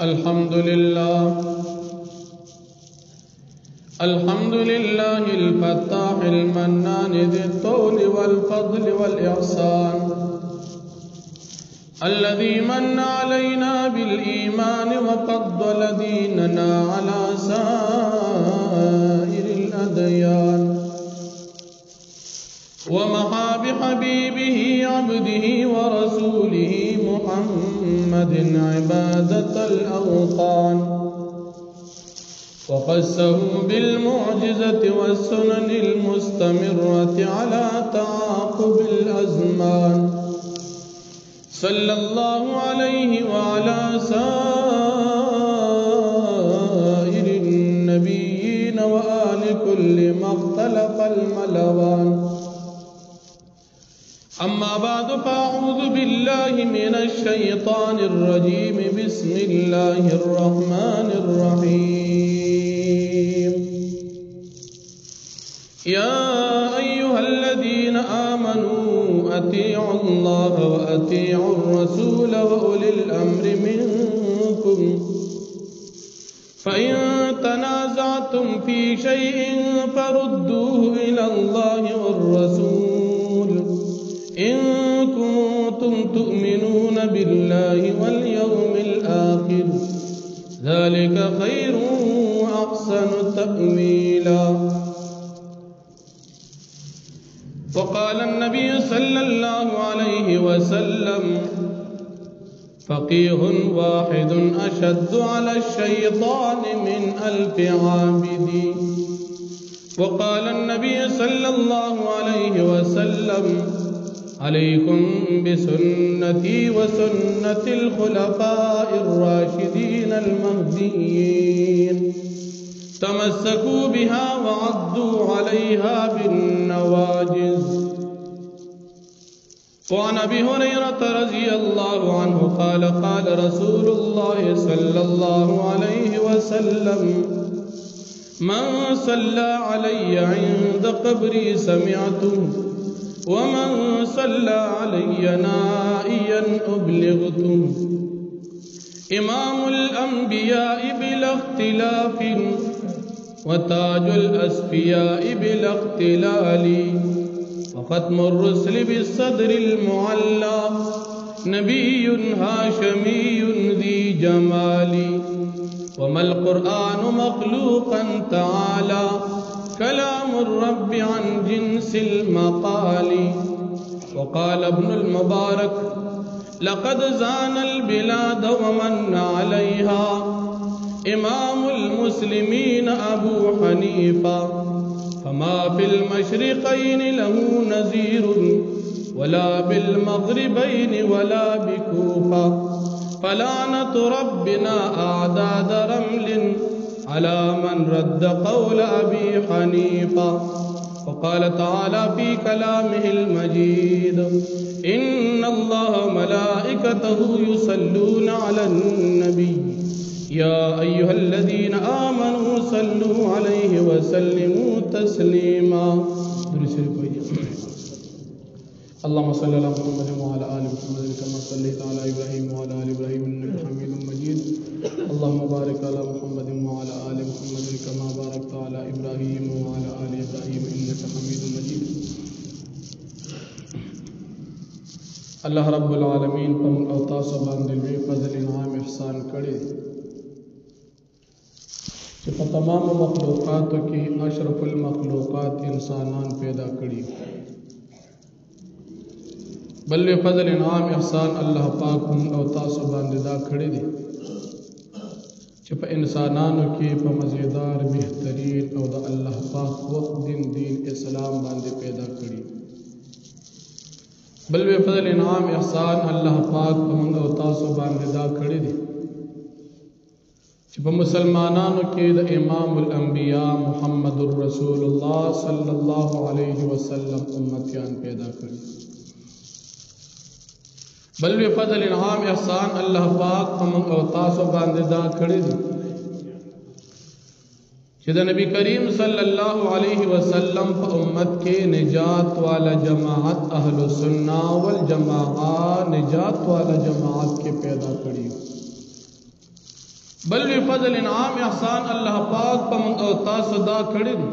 الحمد لله الفتاح المنان ذي الطول والفضل والإحسان الذي من علينا بالإيمان وفضل ديننا على سائر الأديان ومحى بحبيبه عبده ورسوله محمد عبادة الأوطان وقسه بالمعجزة والسنن المستمرة على تعاقب الأزمان صلى الله عليه وعلى سائر النبيين وآل كل ما اختلف الملوان أما بعد فأعوذ بالله من الشيطان الرجيم بسم الله الرحمن الرحيم يا أيها الذين آمنوا أطيعوا الله وأطيعوا الرسول وأولي الأمر منكم فإن تنازعتم في شيء فردوه إلى الله والرسول إن كنتم تؤمنون بالله واليوم الآخر ذلك خير وأحسن تأويلا وقال النبي صلى الله عليه وسلم فقيه واحد أشد على الشيطان من 1000 عابد وقال النبي صلى الله عليه وسلم عليكم بسنتي وسنة الخلفاء الراشدين المهديين تمسكوا بها وعضوا عليها بالنواجذ وعن أبي هريرة رضي الله عنه قال قال رسول الله صلى الله عليه وسلم من صلى علي عند قبري سمعته ومن صلى علي نائيا أبلغته إمام الأنبياء بلا اختلاف وتاج الأسفياء بلا اختلال وختم الرسل بالصدر المعلى نبي هاشمي ذي جمال وما القرآن مخلوقا تعالى كلام الرب عن جنس المقال وقال ابن المبارك لقد زان البلاد ومن عليها إمام المسلمين أبو حنيفة فما في المشرقين له نذير ولا بالمغربين ولا بكوفة فلعنة ربنا أعداد رمل على من رد قول أبي حنيفة وقال تعالى في كلامه المجيد إن الله ملائكته يصلون على النبي يا أيها الذين آمنوا صلوا عليه وسلموا تسليما اللهم صل على محمد وعلى آل محمد كما صليت على إبراهيم وعلى آل إبراهيم إنك حميد مجيد اللهم بارك على محمد وعلى آل محمد كما باركت على إبراهيم وعلى آل إبراهيم إنك حميد مجيد الله رب العالمين پمن او تاسو باندې لوی فضل انعام احسان کړی چې په تمام مخلوقاتو کې اشرف المخلوقات انسانان پیدا کړی بل فضل انعام احسان الله پاک او تاسو باندې دا کړی دی چې په انسانانو کې په مزیدار بهترین او د الله پاک وخت دین اسلام باندې پیدا کړی بل فضل انعام احسان الله پاک موږ او تاسو باندې دا کړی دی چې په مسلمانانو کې د امام الانبیاء محمد رسول الله صلی الله علیه وسلم امتیان پیدا کړی بل فضل انعام احسان الله پاک موږ او تاسو باندې دا کړی دی چې د نبی کریم صلی الله علیه وسلم په امت کې نجات والا جماعت اهل السنه والجماعت نجات والا جماعت کې پیدا کړی بل وی فضل انعام احسان الله پاک په من او تاسو دا کړی دي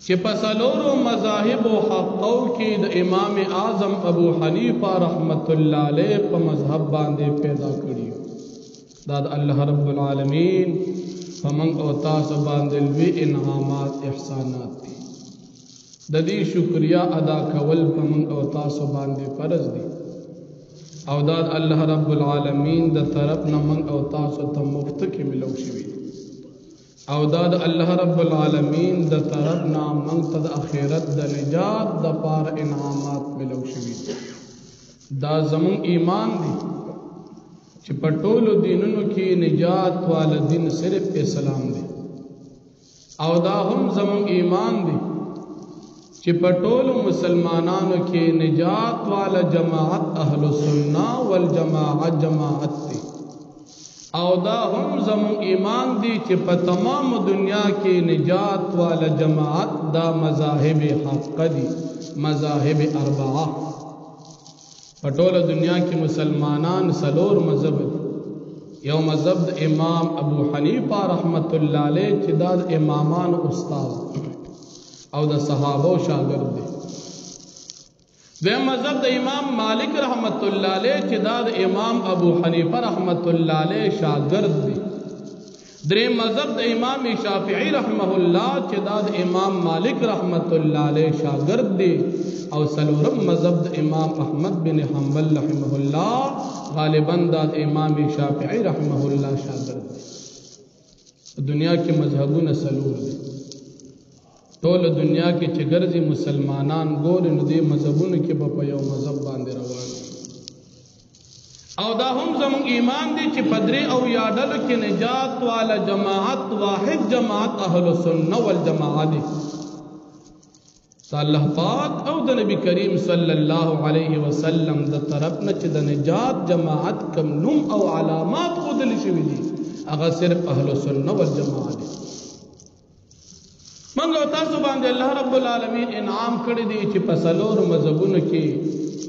چې په څلورو مذاهب او حقو کې د امام اعظم ابو حنیفه رحمت الله علیه په مذهب باندې پیدا کړی دا د الله رب العالمین په من او تاسو باندې لوی انعامات احسانات دي د دې شکریا ادا کول په من او تاسو باندې فرض دي او دا الله رب العالمین د طرف نه من او تاسو ته مفت کې ملو شوی او دا الله رب العالمین د طرف نه من ته د اخرت د نجات د پار انعامات ملو شوی دا زمون ایمان دی چې په ټولو دینونو کې نجات والا دین صرف اسلام دی او دا هم زمون ایمان دی چې په ټولو مسلمانانو کې نجات والا جماعت اهل السنه والجماعت جماعت دی او دا هم زمون ایمان دی چې په تمام دنیا کې نجات والا جماعت دا مذاهب حق دی مذاهب اربعه په ټوله دنیا کې مسلمانان سلور مذهب یو مذهب د امام ابو حنیفه رحمت الله علیه چې دا امامان استاد او د صحابه شاګرد دي د مذهب د امام مالک رحمت الله علیه چې دا د امام ابو حنیفه رحمت الله علیه شاګرد دي درې مذهب د امام شافعی رحمه الله چې دا د امام مالک رحمت الله علیه شاګرد دي او سلورم مذهب د امام احمد بن حنبل رحمه الله غالبا دا د امام شافعی رحمه الله شاګرد دي دنیا کې مذهبونه سلور دي ټول دنیا کې چې ګرځي مسلمانان ګور نو دې مذهبونو کې په یو مذهب باندې روان او دا هم زموږ ایمان دی چې پدری او یادل کې نجات والا جماعت واحد جماعت اهل السنه والجماعت دی الله پاک او د نبی کریم صلی الله علیه وسلم د طرف نه چې د نجات جماعت کم نوم او علامات خودل شوی دي هغه صرف اهل السنه والجماعت دی منګو تاسو باندې الله رب العالمین انعام کړی دی چې په څلور مذهبونو کې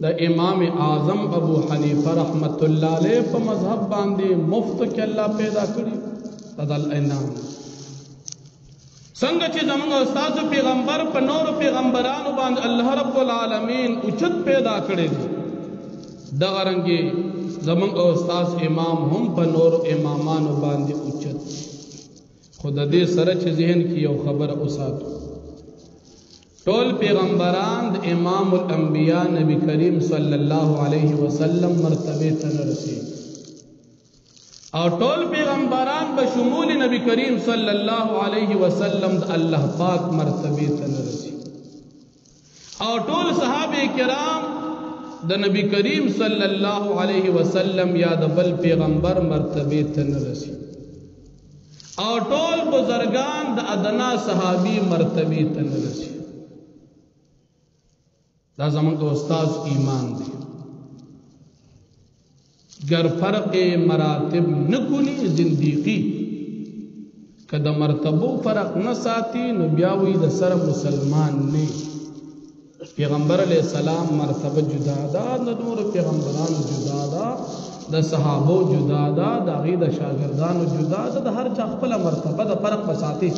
د امام اعظم ابو حنیفه رحمت الله علیه په مذهب باندې مفت کې الله پیدا کړی تدل انعام څنګه چې زموږ استاد پیغمبر په نور پیغمبرانو باندې الله رب العالمین اوچت پیدا کړی دی دغه رنګي زموږ استاد امام هم په نور امامانو باندې اوچت خود دې سره چې ذهن کې یو خبر اوساتو ټول پیغمبران د امام الانبیاء نبی کریم صلی الله علیه وسلم مرتبه ته رسي او ټول پیغمبران به شمول نبی کریم صلی الله علیه وسلم د الله پاک مرتبه ته رسي او ټول صحابه کرام د نبی کریم صلی الله علیه وسلم یا د بل پیغمبر مرتبه ته رسي او ټول بزرگان د ادنا صحابی مرتبه ته رسي دا زمونږ استاد ایمان دی گر فرق مراتب نکونی زندگی کدا مرتبو فرق نہ ساتي نو بیا وی د سره مسلمان نه پیغمبر علیہ السلام مرتبه جدا ده د نور پیغمبرانو جدا ده د صحابو جدا ده د غي د شاګردانو جدا ده د هر چا خپل مرتبه د فرق بساتي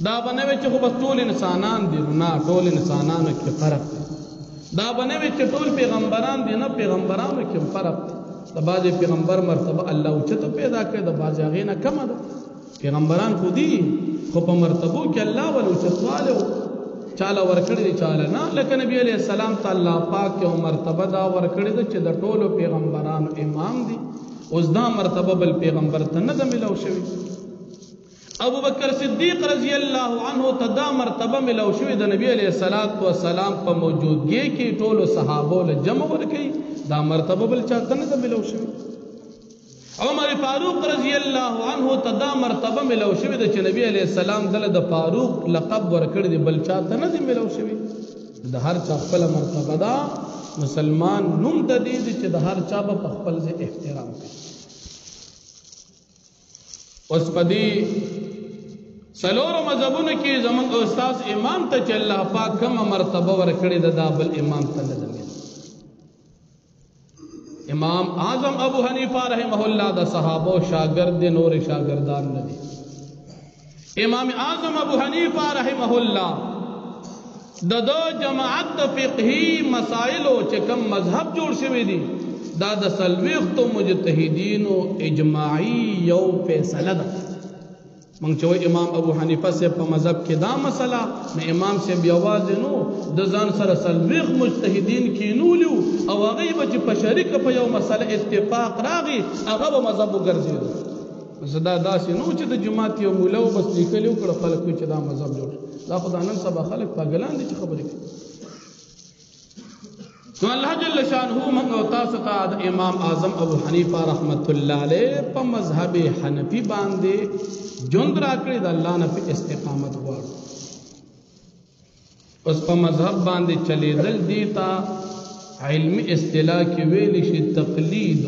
دا بنوي چې خو بس ټول انسانان دي نه ټول انسانانو کې فرق دی دا بنوي چې ټول پیغمبران دي نه پیغمبرانو کې فرق دی د بعضې پیغمبر مرتبه الله اوچته پیدا کړې د بعضې هغې نه کمه ده پیغمبران خو دي خو په مرتبو کې الله ول اوچتوالی چاله ورکړی دی چاله نه لکه نبی علیہ السلام ته الله پاک یو مرتبه دا ورکړی ده چې د ټولو پیغمبرانو امام دي اوس دا مرتبه بل پیغمبر ته نه ده ملو شوي ابو بکر صدیق رضی الله عنه ته دا مرتبه ملو شوي د نبی علیہ السلام په موجودګۍ کې ټولو صحابو له جمع ورکوي دا مرتبه بل چاته نه ده ملو شوي عمر فاروق رضی الله عنه ته دا مرتبه ملو شوي د چې نبی علیہ السلام دله د فاروق لقب ورکړی دی بل چاته نه دی ملو شوي د هر چا خپل مرتبه دا مسلمان نوم د دې چې د هر چا په خپل ځای احترام کوي اوس پدې سلور مذهبونو کې زمون استاد امام ته چې الله پاک کوم مرتبه ورکړی دا بل امام ته نه دی امام اعظم ابو حنیفہ رحمہ اللہ دا صحابہ شاگرد نور شاگردان ندی امام اعظم ابو حنیفہ رحمہ اللہ دو جماعت فقہی مسائلو چکم مذہب جوڑ شوی دی دا د سلویختو مجتہدینو اجماعی یو فیصلہ دا منگ چوئی امام ابو حنیفہ سے پا مذہب کی دا مسئلہ میں امام سے بیواز نو دزان سر سلویخ مجتہدین کی نولیو او غیب چی پا شرک پا یو مسئلہ اتفاق راغی اغا با مذہب گرزی دا صدا دا سی نو چی دا جماعت یو مولو بس لیکلیو کڑا خلق کوئی چی دا مذہب جوڑ دا خدا نن سبا خلق پا گلان دی چی خبری کی تو اللہ جل شانہ منگو تاستا دا امام اعظم ابو حنیفہ رحمت اللہ علیہ پا مذہب حنفی باندے جند راکڑی دا اللہ نفی استقامت غوار اس پا مذہب باندے چلے دل دیتا علمی اصطلاح کی ویلشی تقلید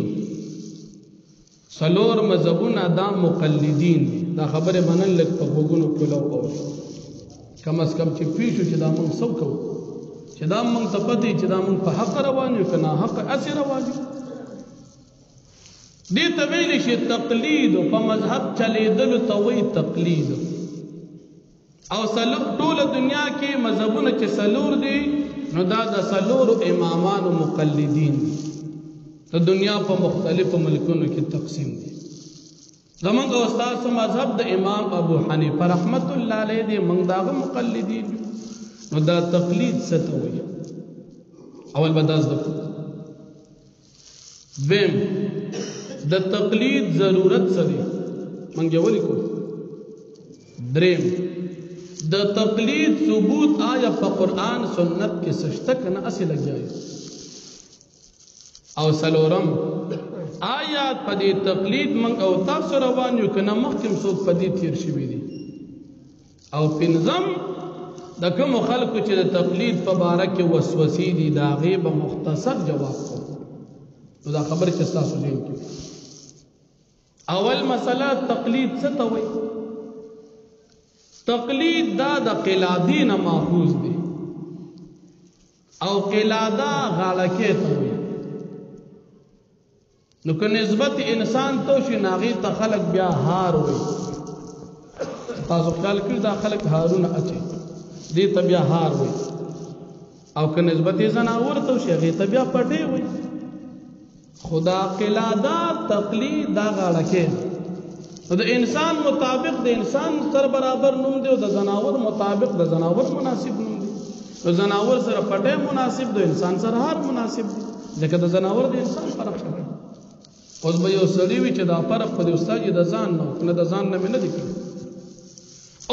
سلور مذہبونا دا مقلدین دا خبر منن لگ پا بگونو کلو اور کم از کم چی پیشو چی دا منگ سو کو چی دا منگ تا پتی چی دا منگ پا حق روانیو کنا حق اسی روانیو دی طویلی شی تقلید پا مذہب چلی دلو توی تقلید او طول دنیا کی مذہبون چی سلور دی نو دا سلور امامان و مقلدین دی تو دنیا پا مختلف ملکونو کی تقسیم دی زمان کا استاذ مذہب دا امام ابو حنیفہ رحمت اللہ علیہ دی منگ داغ مقلدین نو دا تقلید ستوئی اول بداز دکو دویم دا تقلید ضرورت سدی منگ جولی کو دریم دا تقلید ثبوت آیا پا قرآن سنت کے سشتک نا اسی لگ جائے او سلورم آیات پا دی تقلید منگ او تاثر روانیو کنا مخکم سوک پا دی تیر شوی دی او پنزم دا کم خلقو چی دا تقلید پا بارک وسوسی دی دا غیب مختصر جواب کو تو دا خبر چستا سجین کی اول مسئلہ تقلید ستوئی تقلید دا قلادین ماخوذ دی او قلادا غالکے توئی نو که نسبت انسان تو شي ناغي ته خلق بیا هار وي تاسو خیال کړئ دا خلق هارونه اچي دې ته بیا هار وي او که نسبت زناور تو شي هغه ته بیا پټي وي خدا قلادا تقلید دا غاړه کې د انسان مطابق د انسان سره برابر نوم دی او د زناور مطابق د زناور مناسب نوم دی د زناور سره پټي مناسب د انسان سره هار مناسب دی ځکه د زناور د انسان فرق شته اوس به یو سړی وي چې دا فرق په دې استاد د ځان نه د ځان نه مې نه دی کړی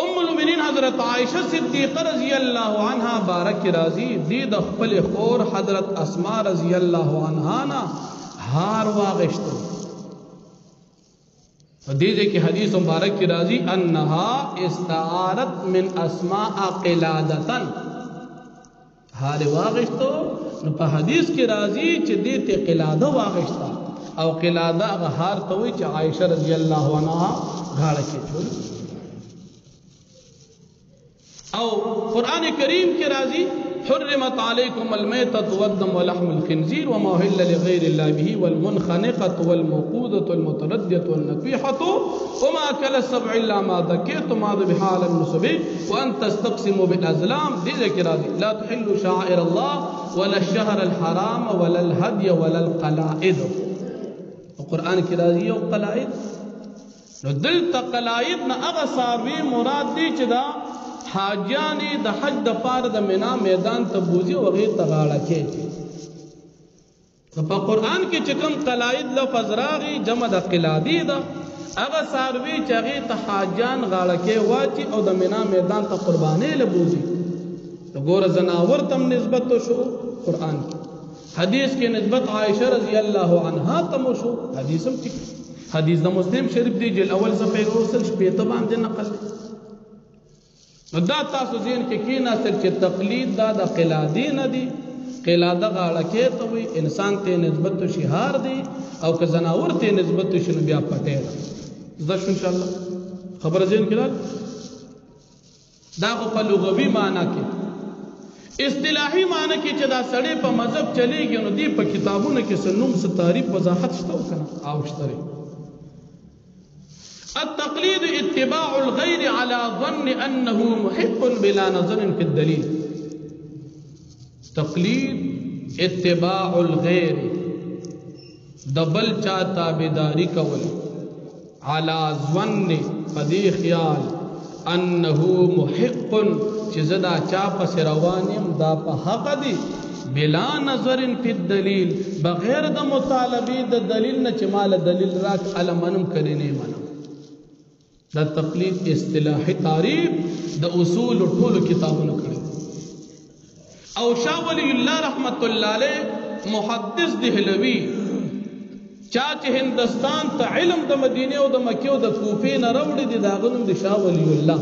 ام المؤمنین حضرت عائشہ صدیقہ رضی اللہ عنہا بارک راضی دی د خپل خور حضرت اسماء رضی اللہ عنہا نا ہار واغشتو دې کې حدیث مبارک کی راضی انها استعارت من اسماء قلادتن ہار واغشتو نو په حدیث کی راضی چې دې ته قلاده واغشتا او قلاده غهار توي چې عائشہ رضی اللہ عنہا غاړه کې چول او قرآن کریم کے راضی حرمت علیکم المیتۃ والدم ولحم الخنزیر وما اهل لغیر الله به والمنخنقۃ والموقوذۃ والمتردیۃ والنطیحۃ وما اکل السبع الا ما ذکیتم ذبح علی النصب وان تستقسموا بالازلام دې کې راضی لا تحلوا شعائر الله ولا الشهر الحرام ولا الهدي ولا القلائد قرآن کی راضی او قلائد نو دلته قلائد نه هغه ساروی مراد دي چې دا حاجیانی د حج د پار د مینا میدان ته بوزي او غیر تغاړه کې په قرآن کې چې کوم قلائد لفظ راغی جمع د قلادی ده هغه ساروی چې هغه ته حاجیان غاړه کې واچي او د مینا میدان ته قربانې له بوزي ګور زناور تم نسبت شو قرآن کې حدیث کے نسبت عائشہ رضی اللہ عنہا تموشو حدیثم ٹھیک حدیث دا مسلم شریف دی جل اول صفحہ روسل شپیتبان دی نقل دی دا تاسو زین کے کی ناصر چی تقلید دا قلادی ندی قلادہ غاڑکے توی انسان تے نسبت تو شہار دی او که زناور تے نسبت تو شنو بیا پٹے دا زدشو انشاءاللہ خبر زین کلال دا کو پا لغوی معنی کے اصطلاحي معنی کې چې دا سړی په مذهب چلیږي نو دی په کتابونو کې سنوم څه تعریف وضاحت شته کنه او شته. التقليد اتباع الغير على ظن انه محق بلا نظر في الدليل. تقلید اتباع الغیر دبل چا تابعداری کول على ظن پدی خیال انه محق چې زدا چا پس روانیم دا په حق دی بلا نظر فی الدلیل بغیر د مطالبه د دلیل نه چې مال دلیل راک علمنم کړي نه منم. دا تقلید اصطلاحي تعریف د اصول ټول کتابونو کړي. او شاه ولی الله رحمت الله علیه محدث دهلوی چا چې هندستان ته علم د مدینه او د مکه او د کوفه نه راوړي دي دا غنوم د شاه ولی الله.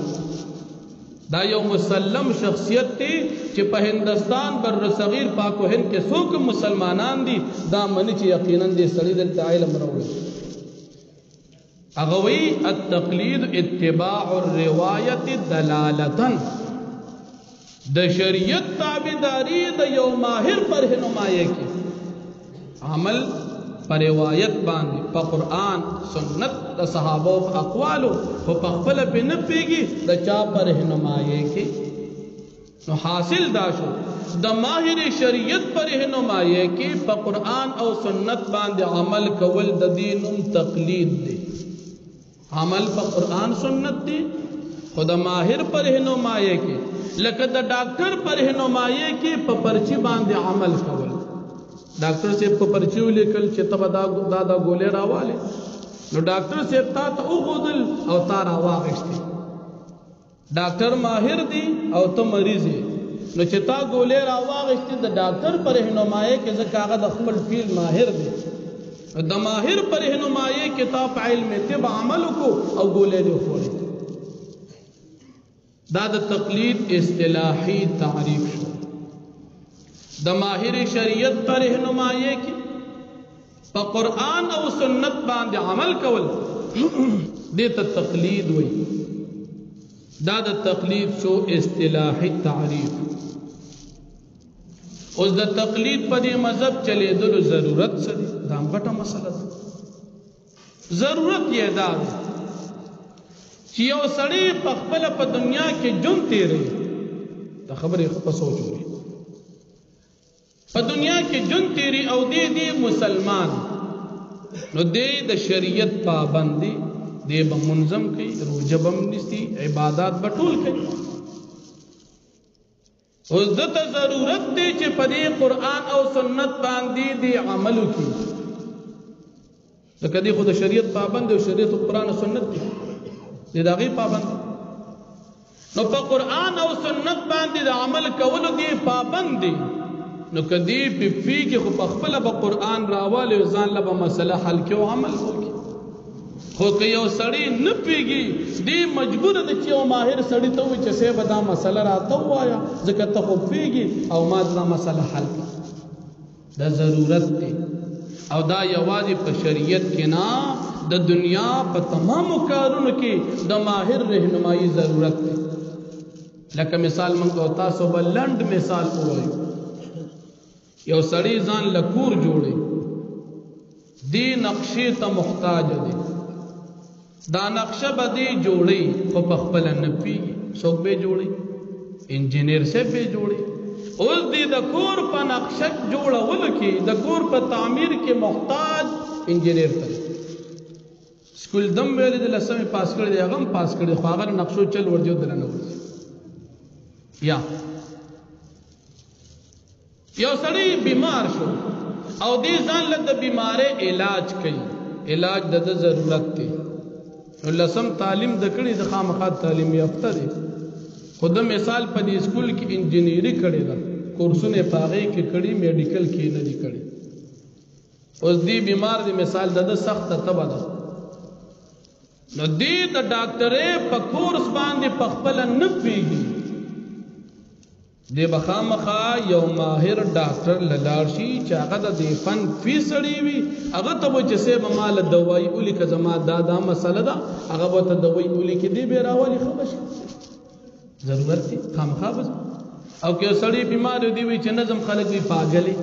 دا یو مسلم شخصیت دی چې په هندستان بر صغیر پاک و هند کې څوک مسلمانان دي دا منی چې یقینا دې سړی د علم راوړي. اغوی التقلید اتباع الروایت دلالتن د شریعت تابعداری د یو ماهر پر رهنمایي کې عمل پر روایت باندې په قران سنت د صحابه او اقوالو په خپل په نه پیږي د چا پر رهنمایي کې نو حاصل دا شو د ماهر شریعت پر رهنمایي کې په قران او سنت باندې عمل کول د دینم تقلید دی. عمل په قران سنت دی خود ماهر پر رهنمایي کې لکه د ډاکټر پر رهنمایي کې په پرچی باندې عمل کول. ډاکټر صاحب په پرچی ولیکل چې تبا دا ګولې راواله نو ډاکټر صاحب تا ته وګدل او تا راواغشتي. ډاکټر ماهر دی او ته مریض یې نو چې تا ګولې راواغشتي د ډاکټر پر رهنمایي کې ځکه هغه د خپل فیل ماهر دی د ماهر پر رهنمایي کې تا په علم طب عمل کو او ګولې دی خوري. دا د تقلید اصطلاحي تعریف شو. د ماهر شریعت پر رهنمایي کې په قران او سنت باندې عمل کول دې ته تقلید وایي. دا د تقلید شو اصطلاحي تعریف. اوس د تقلید په دې مذهب چلیدلو ضرورت څه دی؟ دا غټه مسله ده. ضرورت یې دا ده چې یو سړی په خپل په دنیا کې جون تیري دا خبرې په سوچ وي په دنیا کې جون تیري او دې مسلمان نو دې د شریعت پابندي دې به منظم کوي روزه بم نيسي عبادت بټول کوي. اوس دته ضرورت دی چې په دې قران او سنت باندې دې عمل وکړي. لکه دې خو د شریعت پابند او شریعت قران او سنت دی دې دغه پابند نو په قران او سنت باندې د عمل کولو دې پابند دي نو کدی په کې خو په خپل په قران راواله ځان له مسله حل کې او عمل وکړي. خو که یو سړی نه پیږي دی مجبور دی چې یو ماهر سړی ته وي چې سه به دا مسله راته وایا ځکه ته خو پیږي او ما دا مسله حل کړه. دا ضرورت دی او دا یوازې په شریعت کې نه د دنیا په تمامو کارونو کې د ماهر رهنمایي ضرورت دی. لکه مثال موږ تاسو بلند مثال وایو یو سړی ځان لکور جوړي دی نقشې ته محتاج دی دا نقشه به دی جوړي خو په خپل نه پیږي څوک به جوړي انجینیر سے به جوړي. اوس دی د کور په نقشه جوړول کې د کور په تعمیر کې محتاج انجینیر ته سکول دم ویل د لسمه پاس کړی دی هغه پاس کړی خو هغه نقشو چل ورجو دلنه ورځي. یا یو سړی بیمار شو او دې ځان له د بیمارې علاج کوي علاج د ضرورت دی. لسم تعلیم د کړي د خامخا تعلیم یافته دي خود مثال په دې سکول کې انجینری کړي دا کورسونه پاغې کې کړي میډیکل کې نه دي کړي. اوس دې بیمار دی مثال د سخت تبه ده نو دې د ډاکټرې په کورس باندې په خپل نه پیږي دی بخامخا یو ماهر ډاکټر للارشي چې هغه د فن فیصدی وي هغه ته به چې سه به مال دوايي ولي که زما دا مسله ده هغه به ته دوايي ولي کې دی به راولي خبر شي ضرورت دي خامخا بس او که سړی بیمار دی وی چې نظم خلک وی پاگلی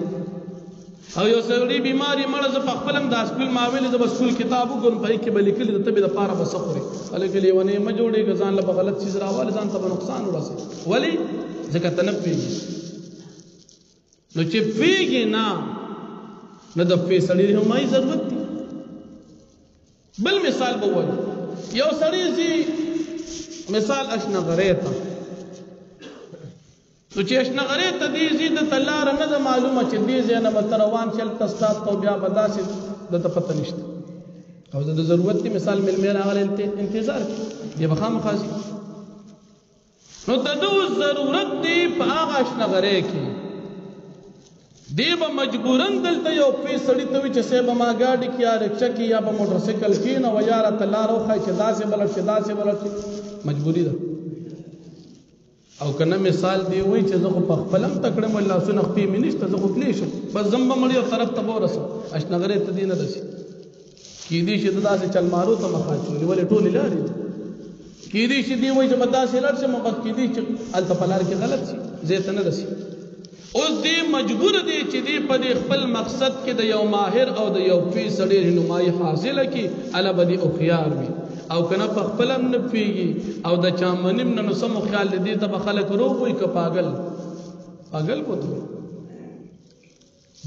او یو سړی بیماری مړ ز په خپلم د اسکول ماویل ز بسکول کتابو کوم په کې بل کلی د طب د پاره بسخوري الکه لیونه ما جوړي غزان له غلط چیز راواله ځان ته نقصان ورسي ولی ځکه تنفي نو چې پیږي نه د فیصلې همای ضرورت دی بل مثال به وایي یو سړی زی مثال اشنا غریتا نو چې اشنا غریتا دی زی د تلار نه د معلومه چې دی زی نه متروان چل تستاب تو بیا بداسه د پته نشته او د ضرورت دی مثال مل میرا غل انتظار دی بخام خاصی نو د ضرورت دی په هغه اشنا غری کې دی به مجبورن دلته یو پیسړی ته چې سه به ما ګاډي کې یا رکشا کې یا به موټر سایکل کې نه ویاره تلارو خای چې داسې بلل مجبوری ده او کنه مثال دی وای چې زه په خپلم تکړم الله سن خپې منشته زه خپلې شم بس زم مړی او طرف ته ورسم اشنغره ته دینه دشي کې دې چې داسې چل مارو ته مخاچولې ولې ټولې لارې کې دې چې دی وای چې بداسې لړ شم بس کې دې چې التفلار کې غلط شي زه ته نه دشي اوس دی مجبور دی چې دی په خپل مقصد کې د یو ماهر او د یو فیصله رهنمایي حاصله کی الا بدی او خيار وي او کنه په خپل نه پیږي او د چا منیم نه سم خیال دی ته خلک روغ وي ک پاگل بوته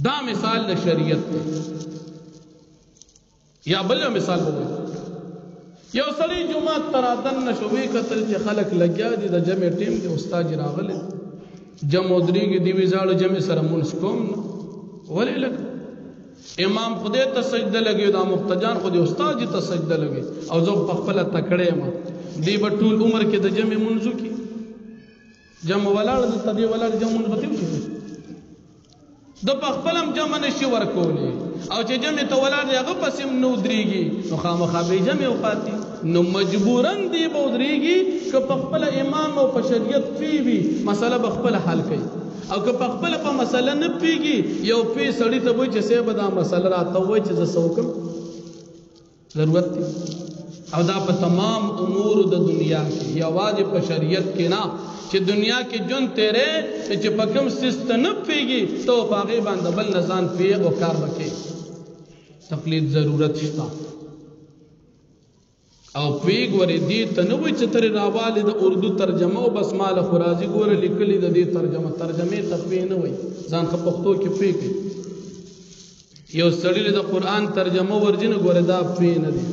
دا مثال د شریعت یا بل مثال وګورئ یو سړی جمعه ترادن نشوي کتل چې خلک لګیا دي د جمع ټیم کې استاد راغله جمع درېږي دی ویزاړو جمع سره مونږ کوم ولې لګ امام خدای ته سجده لګي دا مقتدیان خو دی استاد ته سجده لګي او زه په خپل تکړه ما دی په ټول عمر کې د جمع منځو کې جمع ولاړ د تدی ولاړ جمع منځ بتیو شي د په خپلم جمع نشي ورکولې او چې جمع ته ولاړ هغه پسیم نو درېږي نو خامخا به جمع وقاتی نو مجبورن دی به درېږي که په خپل امام او په شریعت فی وی مسله په خپل حل کوي او که په خپل په مسله نه پیږي یو پی سړی ته وای چې سه به دا مسله راته وای چې زه سوکم ضرورت دی او دا په تمام امور د دنیا کې یا واجب په شریعت کې نه چې دنیا کې جون تیرې چې په کوم سیستم نه پیږي تو پاغه باندې بل نزان پی او کار وکي تقلید ضرورت شته او پیګ ورې دي ته نو چې تر راواله د اردو ترجمه او بس مال خرازي ګوره لیکلي د دې ترجمه تخفي نه وای ځان خپ پښتو کې پیګ یو سړی د قران ترجمه ورجنه ګوره دا پی نه دي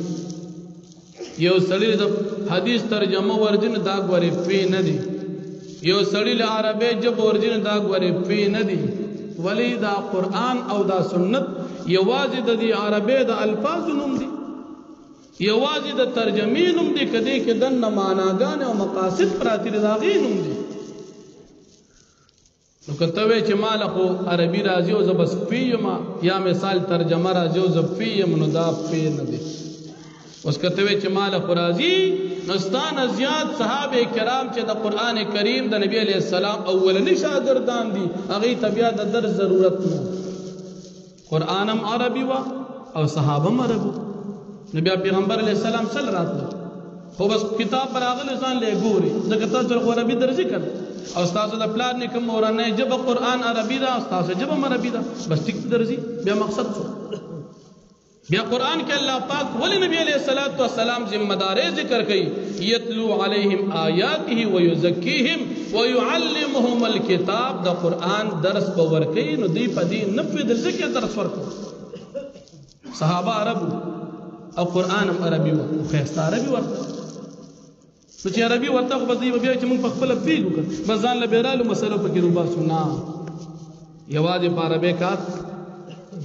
یو سړی د حدیث ترجمه ورجنه دا ګوره پی نه دي یو سړی له عربی جب ورجنه دا ګوره پی نه دي ولی دا قران او دا سنت یوازې د عربی د الفاظ نوم دي یوازې د ترجمې نوم دي کدی کې د معناګان او مقاصد پراتی راغی نوم دي نو کته وی چې مال خو عربي راځي او زبس پیما یا مثال ترجمه راځي او زب پیم نو دا پی نه دي اوس کته وی چې مال خو راځي نستان زیات صحابه کرام چې د قران کریم د نبی علی السلام اولنی شاګردان دي هغه طبيعه د در ضرورت نه قرانم عربي وا او صحابه عربي نبی پیغمبر علیہ السلام صلی الله علیه وسلم خو بس کتاب پر اغل ځان له ګوري ځکه تاسو عربي درځي کړ او تاسو د پلان نکم مورانه جب قران عربي دا تاسو جب عربي دا بس ټیک درځي بیا مقصد څه بیا قران کې الله پاک ولی نبی علیہ الصلوۃ والسلام ذمہ داري ذکر کړي یتلو علیہم آیاته ويزکیهم ويعلمهم الكتاب دا قران درس په ور کوي نو دی په دې نه په ذکر درس ورکو صحابه عربو او قران هم عربي و خو است عربي ورته نو چې عربي ورته خو بځي بیا چې موږ په خپل پیګو کړ بس ځان له بیرالو مسلو په کې روبا سنا یوازې په عربي کار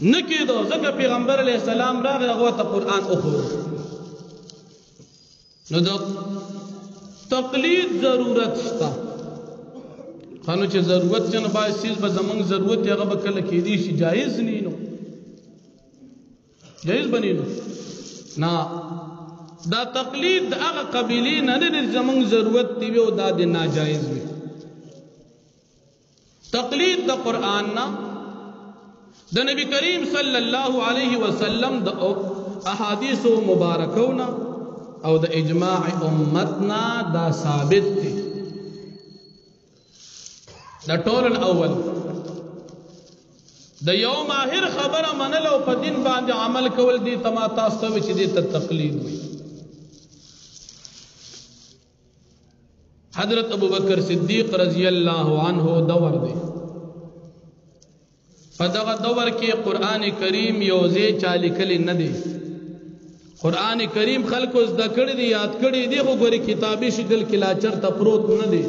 نه کېدو ځکه پیغمبر علیه السلام راغی هغه ته قران اوخو نو د تقلید ضرورت شته خانو چې ضرورت جن بای سیز به زمونږ ضرورت هغه به کله کېدی شي جایز نه نو جایز بنی نو نا دا تقلید د هغه قبیلې نه د زمونږ ضرورت دی او دا د ناجایز وي تقلید د قران نه د نبی کریم صلی الله علیه وسلم د احادیث مبارکونه او د اجماع امتنا دا ثابت دي دا ټول الاول د یو ماهر خبره منلو په دین باندې عمل کول دي تما تاسو ته چې دي ته تقلید وي حضرت ابوبکر صدیق رضی الله عنه دور دی په دغه دور کې قران کریم یوځه چالي کلی نه دی قران کریم خلکو زده کړی دی یاد کړی دی خو ګوري کتابي شکل کې لا چرته پروت نه دی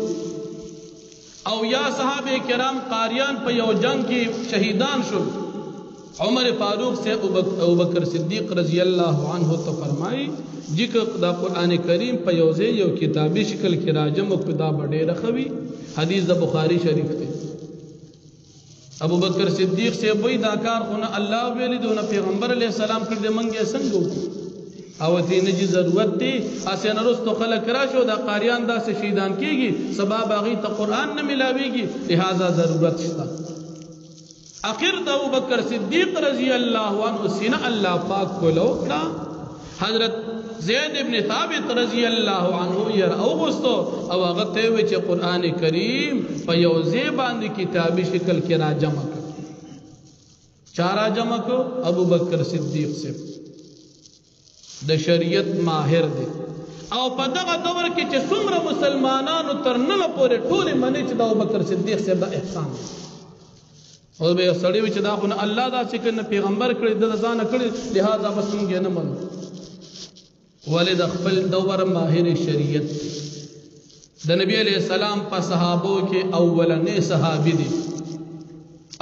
او یا صحابه کرام قاریان په یو جنگ کې شهیدان شو عمر فاروق سے ابوبکر صدیق رضی اللہ عنہ تو فرمائی جکر دا قرآن کریم په یوځه یو کتابي شکل کې راجم او دا بډې رخوي حدیث د بخاری شریف ته ابوبکر صدیق سے وای دا کار خو نه الله ویلی دون پیغمبر علیہ السلام کړ دې منګه څنګه او تی نجی ضرورت تی اسین رستو خلق راشو دا قاریان دا سے شیدان کیگی سباب آغی تا قرآن نہ ملاویگی لہذا ضرورت شتا اخر دا ابوبکر صدیق رضی اللہ عنہ سینہ اللہ پاک کو لوکڑا حضرت زید ابن ثابت رضی اللہ عنہ یر اوغستو او اغتے ہوئے چے قرآن کریم پا یوزے باندی کتابی شکل کی را جمع کر چارا جمع کو ابوبکر صدیق سے د شریعت ماهر دی او په دغه دور کې چې څومره مسلمانانو تر نن پورې ټول منی چې د ابوبکر صدیق صاحب د احسان دی او به سړی چې دا خو الله دا چې کنه پیغمبر کړی د ځان کړی لہذا بس موږ نه منو ولید خپل دور ماهر شریعت د نبی علیہ السلام په صحابو کې اولنې صحابي دي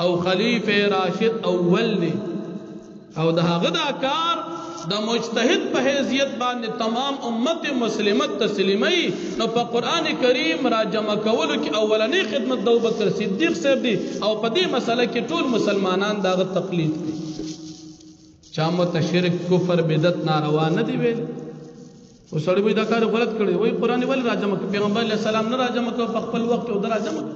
او خلیفہ راشد اول دی او د هغه دا کار د مجتهد په حیثیت باندې تمام امت مسلمت تسلیمي نو په قران کریم را جمع کولو کې اولنی خدمت د ابوبکر صدیق صاحب دی او په دې مسله کې ټول مسلمانان داغه تقلید کوي چا مت شرک کفر بدعت ناروا نه دی ویل او سړی وای دا کار غلط کړی وای قران ول را جمع پیغمبر علیه السلام نه را جمع کو په خپل وخت او را جمع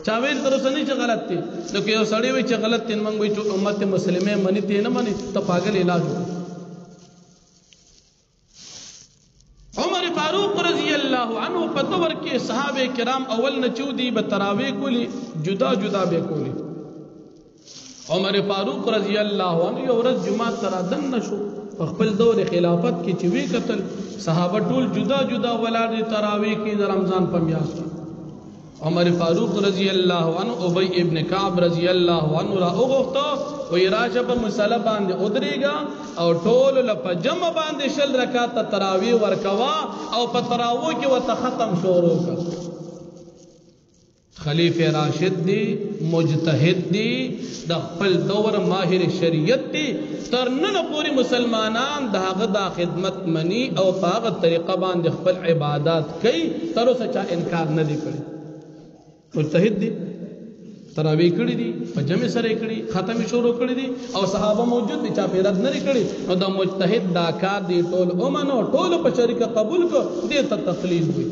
چا ویل تر اوسه نه چې غلط دی نو کې سړی وای چې غلط تین منګ وای ټول امت مسلمه منی تی نه منی ته پاگل علاج عمر فاروق رضی اللہ عنہ په دور کې صحابه کرام اول نه چودي به تراوی کولی جدا جدا به کولی عمر فاروق رضی اللہ عنہ یو ورځ جمعه ترا دن نشو خپل دور خلافت کې چې وی قتل صحابه ټول جدا جدا ولادي تراوی کې د رمضان په میاشت عمر فاروق رضی اللہ عنہ ابی ابن کعب رضی اللہ عنہ را اوغخته وی راشه په مسله باندې ودرېګا او ټول لپاره جمع باندې شل رکعات تراوی ورکوا او په تراوی کې وت ختم شروع کړ خلیفہ راشد دی مجتهد دی د خپل دور ماهر شریعت دی تر نن پوری مسلمانان دغه د خدمت منی او په هغه طریقه باندې خپل عبادت کوي تر اوسه چا انکار نه دی کړی مجتهد دی تراوی کړی دي په جمع سره کړی ختم شروع کړی دي او صحابه موجود دي چا پیرات نه کړی نو د مجتهد دا کار دی ټول امنو ټول په شریکه قبول کو دې ته تقلید وي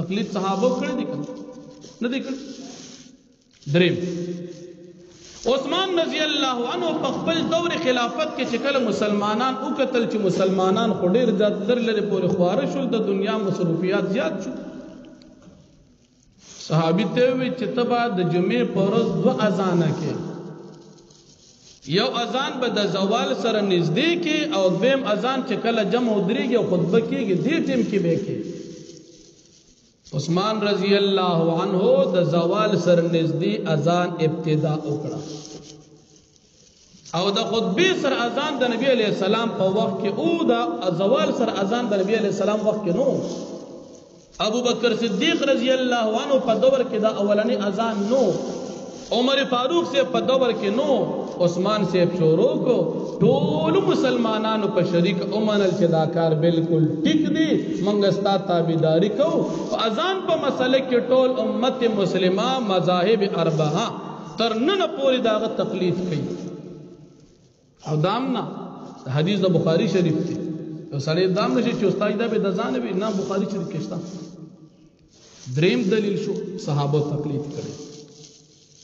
تقلید صحابه کړی دي نه دي کړی دریم عثمان رضی الله عنه په خپل دور خلافت کې چې کله مسلمانان او قتل چې مسلمانان خډیر در لري پورې خواره شول د دنیا مصروفیات زیات شو صحابی ته وی چې تبا د جمعې پر ورځ دو اذان کې یو اذان به د زوال سره نږدې کې او دویم اذان چې کله جمع ودرېږي او خطبه کېږي دې ټیم کې به کې عثمان رضی الله عنه د زوال سره نږدې اذان ابتدا وکړه او د خطبه سره اذان د نبی علیہ السلام په وخت کې او د زوال سره اذان د نبی علیہ السلام وخت کې نو ابو بکر صدیق رضی اللہ عنہ په دور کې دا اولنی اذان نو عمر فاروق سے په دور کې نو عثمان سے شروع کو ټول مسلمانانو په شریک اومنل چې دا کار بالکل ټیک دی منګستا تابعداري کو اذان په مسله کې ټول امت مسلمه مذاهب اربعه تر نن پوری داغه تقلید کوي او دامنا حدیث د بخاری شریف دی او سړی دام نشي چې استاد دا به د ځان به نه بخاری شریف کې شته دریم دلیل شو صحابه تقلید کړي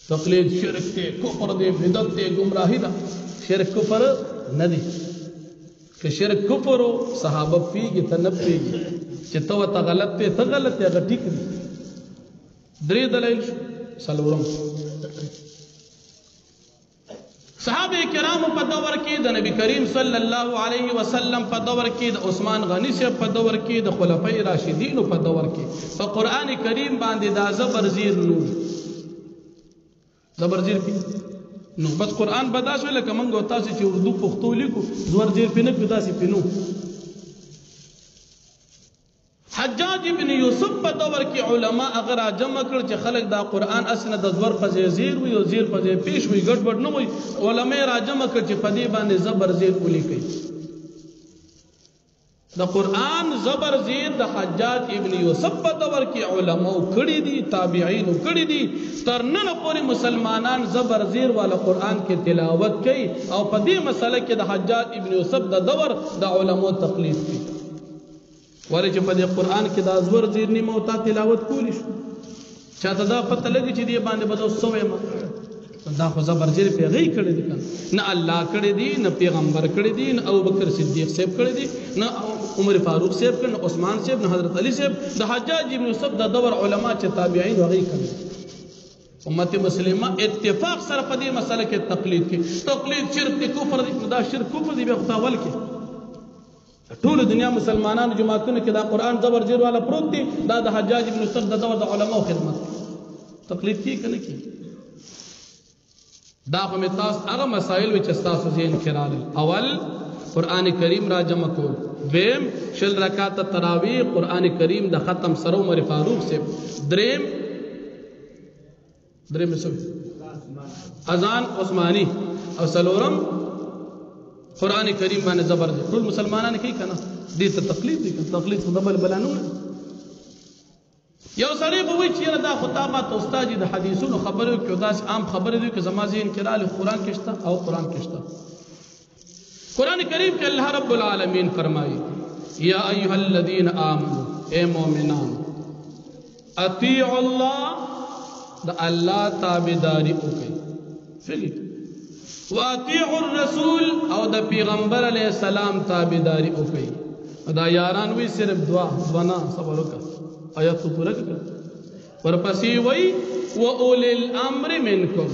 تقلید شرک ته کفر دی بدعت ته گمراهی ده شرک کفر نه دی که شرک کفر صحابه پیږي ته نه پیږي چې ته غلط ته غلط ته ټیک دی درې دلیل شو سلورم صحابه کرامو په دور کې د نبی کریم صلی الله علیه وسلم په دور کې د عثمان غنی صاحب په دور کې د خلفای راشدین په دور کې په قران کریم باندې دا زبرزیر نو زبرزیر نو بس قران بداسو لکه منګو تاسو چې اردو پښتو لیکو زبرزیر پینې پداسي پینو حجاج ابن یوسف په دور کې علما اگر جمع کړ چې خلک دا قران اسنه د زور په زیر وي او زیر په پیش وي ګډوډ نه وي علما را جمع کړ چې په دې باندې زبر زیر ولیکي د قران زبر زیر د حجاج ابن یوسف په دور کې علما کړي دي تابعین کړي دي تر نن پورې مسلمانان زبر زیر والا قران کې تلاوت کوي او په دې مسله کې د حجاج ابن یوسف د دور د علماء تقلید کوي ولې چې په دې قران کې د ازور زیر نیمه او تا تلاوت کولی شو چاته دا پته لګي چې دې باندې بدو سوې ما دا خو زبر زیر پیغی کړی دي نه الله کړی دي نه پیغمبر کړی دي نه ابوبکر صدیق صاحب کړی دي نه عمر فاروق صاحب کړي نه عثمان صاحب نه حضرت علی صاحب د حجاج ابن یوسف د دور علما چې تابعین وغي کړي امت مسلمه اتفاق سره په دې مسله کې تقلید کې تقلید شرک کفر دي دا شرک کفر دي به خداول کې ټول دنیا مسلمانانو جماعتونو کې دا قران زبر زیر والا پروت دي دا د حجاج ابن یوسف د دور د علماو خدمت تقلید کی کنه کی دا هم تاسو هغه مسائل چې تاسو ذهن کې راغلي اول قران کریم را جمع کول دویم شل رکعات تراویح قران کریم د ختم سره عمر فاروق سے دریم اذان عثماني او سلورم قرآن کریم باندې زبر دي ټول مسلمانان کوي کنه دې ته تقلید دي تقلید خو دبل بلانو یو سړی به وایي چې دا خطابات استاد د حدیثونو خبرو کې داس عام خبره دي چې زما ذهن کې رااله قرآن کې شته او قرآن کې شته قرآن کریم کې الله رب العالمین فرمایي یا ایها الذین آمنوا اے مؤمنان اطیعوا الله د الله تابعداري وکړئ فلیک واطیعوا الرسول او د پیغمبر علیہ السلام تابعداري وکړئ دا یاران وی صرف دعا نه صبر وکړه آیات پورا کړه ورپسې وی واولی الامر منکم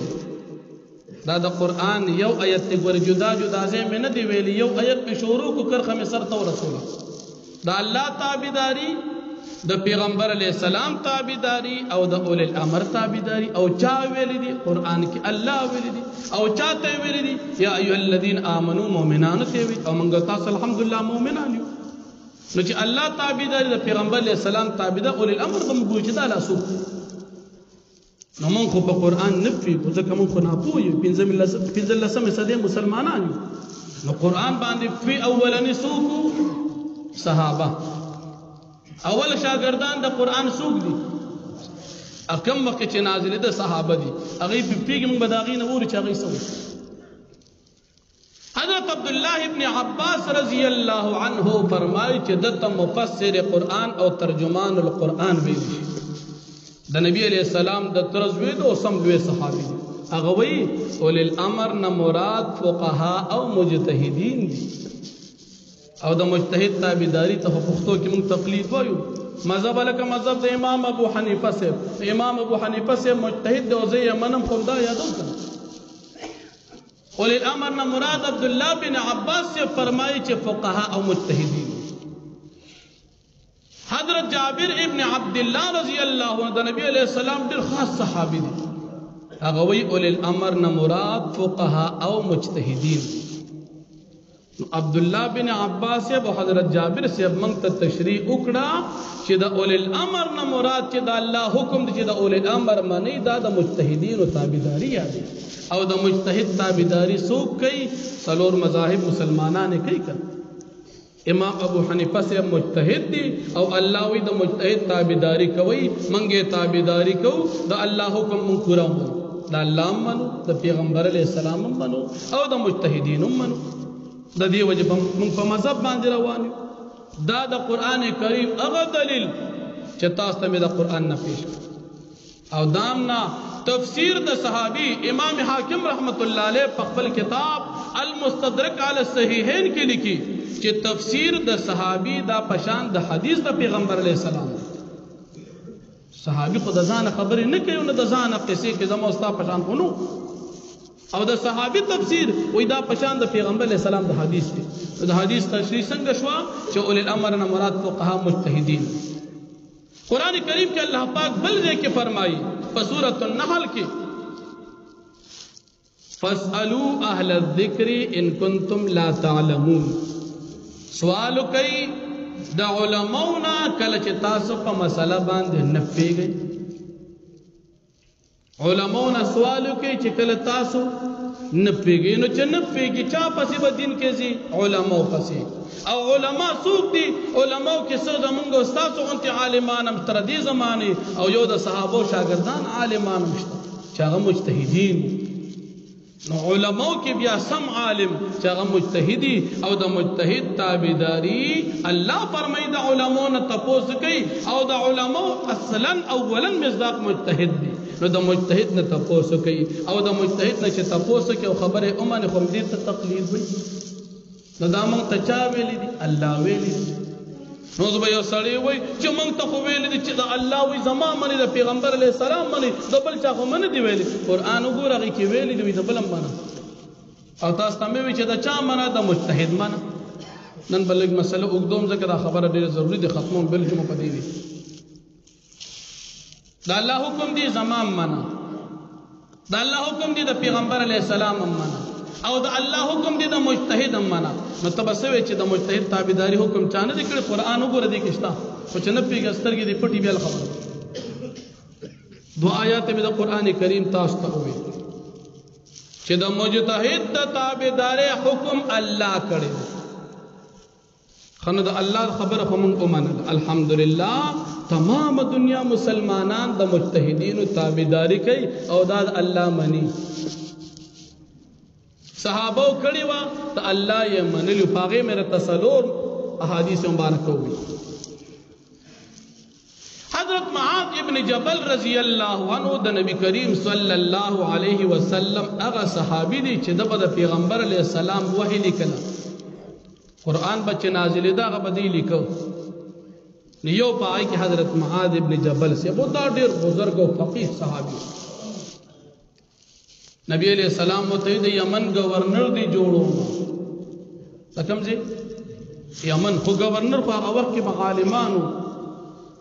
دا د قران یو آیت ګور جدا جدا ځای مې نه دی ویلی یو آیت په شروع کو کر خمه سر تو رسول دا الله تابعداري د پیغمبر علیہ السلام تابعداري او د اول الامر تابعداري او چا ویل دي قران کې الله ویل دي او چاته ویل دي یا ایه الذین آمنو مؤمنان ته وی او موږ تاسو الحمدلله مؤمنان یو نو چې الله تابعداري د پیغمبر علیہ السلام تابعداري اول الامر د موږ چې دا لاسو نو موږ په قران نفي کو ځکه موږ نه پوي پنځه لسمه صدې مسلمانان نو قران باندې فی اولنی سوق صحابه اول شاگردان د قران سوق دي اکم وخت چې نازله د صحابه دي هغه په پیګم بداغي نه ور چې هغه سو حضرت عبد الله ابن عباس رضی الله عنه فرمایي چې د مفسر قران او ترجمان القران ویل د نبی علیہ السلام د طرز ویل او سم لوی صحابي هغه وی اول الامر نه مراد فقها او مجتهدین دي او د مجتهد تابعداري ته پښتو کې موږ تقلید وایو مذهب لکه مذهب د امام ابو حنیفه سے امام ابو حنیفه سے مجتهد د اوزه منم خو دا یادو کړه اول الامر نه مراد عبد الله بن عباس سے فرمایي چې فقها او مجتهدین حضرت جابر ابن عبد الله رضی الله عنه د نبی علیہ السلام ډیر خاص صحابي دي هغه وی اول الامر نه مراد فقها او مجتهدین عبد الله بن عباس او حضرت جابر سے موږ ته تشریح وکړه چې د اول الامر نه مراد چې د الله حکم دی چې د اول الامر معنی دا د مجتهدین او تابعداري یادي او د مجتهد تابعداري څوک کوي څلور مذاهب مسلمانان کوي کړه امام ابو حنیفه سے مجتهد دی او الله وی د مجتهد تابعداري کوي منګه تابعداري کو د الله حکم مون پورا مو د الله منو د پیغمبر علیہ السلام منو او د مجتهدین منو د دې وجه موږ په مذهب باندې روان یو دا د قران کریم هغه دلیل چې تاسو ته د قران نه پیش او دامنا تفسیر د صحابي امام حاکم رحمت الله علیه په خپل کتاب المستدرک علی الصحیحین کې لیکي چې تفسیر د صحابي دا پشان د حدیث د پیغمبر علیہ السلام صحابي خو د ځانه خبرې نه کوي نه د ځانه قصې کې زما ستا په شان خو نو او د صحابي تفسیر وای دا په شان د پیغمبر علیه السلام د حدیث دی د حدیث تشریح څنګه شو چې اول الامر نه مراد فقها مجتهدین قرآن کریم کې الله پاک بل ځای کې فرمایي په سورۃ النحل کې فاسألوا اهل الذکر ان کنتم لا تعلمون سوال کوي د علماونا کله چې تاسو په مسله باندې نه پیږئ علماونا سوال کوي چې کله تاسو نه پیږئ نو چې نه پیږي چا پسې به دین کې زی علماو پسې او علما څوک دي علماو کې څه زمونږ استاد غونتي عالمان هم تر دې زمانه او یو د صحابه شاګردان عالمان مشته چې هغه مجتهدین نو علماء کې بیا سم عالم چې هغه مجتهدي او د مجتهد تابعداري الله فرمایي د علماء نه تپوس کوي او د علماء اصلا اولا مصداق مجتهد دي نو د مجتهد نه تپوس کوي او د مجتهد نه چې تپوس کوي او خبره اومنه خو دې ته تقلید وي نو دا مونږ ته چا ویلي دي الله ویلي دي نو زه به یو سړی وای چې مونږ ته خو ویلي دي چې د الله وی زما منی د پیغمبر علیه السلام منی د بل چا خو منی دی ویلي قرآن وګوره هغې کې ویلي دي د بل هم منه او تاسو ته مې وی چې د چا منه د مجتهد منه نن به لږ مسله اوږدوم ځکه دا خبره ډېره ضروري ده ختموم بل جمعه په دې وي د الله حکم دی زما منه د الله حکم دی د پیغمبر علیه السلام هم منه او د الله حکم دی د مجتهد هم منه نو ته به څه وایې چې د مجتهد تابعداري حکم چا نه دی کړی قرآن وګوره دې کې شته خو چې نه پوهېږي سترګې دې پټې بیا خبره دو آیات مې د قرآن کریم تاسو ته وویل چې د مجتهد د تابعداري حکم الله کړی دی خنه د الله خبره خو موږ ومنله الحمدلله تمام دنیا مسلمانان د مجتهدینو تابعداري کوي او دا د الله مني صحابه کړي وا ته الله یې منلو پاغه مې تسلور احادیث مبارکه وي حضرت معاذ ابن جبل رضی الله عنه د نبی کریم صلی الله علیه وسلم هغه صحابي دي چې د پیغمبر علیه السلام وحی لیکل قرآن بچ نازل دا هغه بدی لیکو یو پای کې حضرت معاذ ابن جبل سے بہت ډیر بزرگ او فقيه صحابي نبی علیہ السلام متحد یمن گورنر دی جوړو تکم جی یمن خو گورنر په هغه وخت کې عالمانو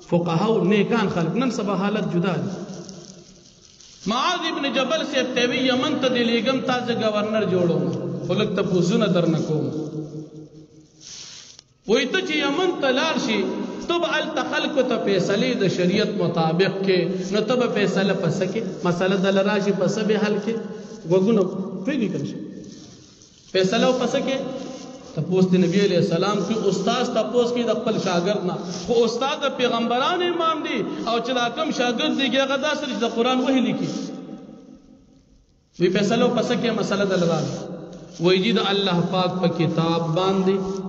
فقهاو نیکان خلق نن سبا حالت جدا دي معاذ ابن جبل سے توی یمن ته دی لګم تازه گورنر جوړو خلک ته پوزونه درنکوم وای ته چې یمن ته لاړ شي تب التخلق ته فیصله د شریعت مطابق کې نو تب فیصله پس کې مسله د لراشي پس به حل کې وګونو پیږي کنه فیصله پس کې تپوس د نبی علیہ السلام کې استاد تپوس کې د خپل شاګرد نه خو استاد د پیغمبرانو امام دی او چې دا کوم شاګرد دی هغه داسې د قران وحی لیکي وی فیصله پس کې مسله د لراشي وای جی د الله پاک په کتاب باندې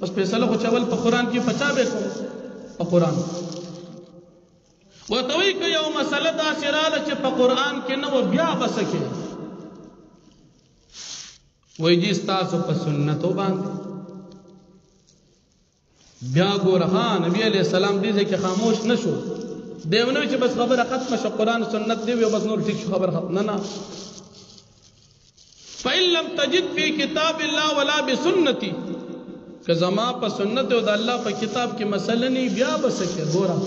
بس فیصله خو چاول په قران کې پچا به کوم په قران وتوی که یو مسله دا سراله چې په قران کې نو بیا بسکه وای جی تاسو په سنتو باندې بیا ګورخه نبی علیہ السلام دې کې خاموش نشو دیونه چې بس خبره ختمه شو قران سنت دی بس نور ټیک خبر ختم نه فإن لم تجد في كتاب الله ولا بسنتي که زما په سنت او د الله په کتاب کې مسله نه بیا بسکه ګورم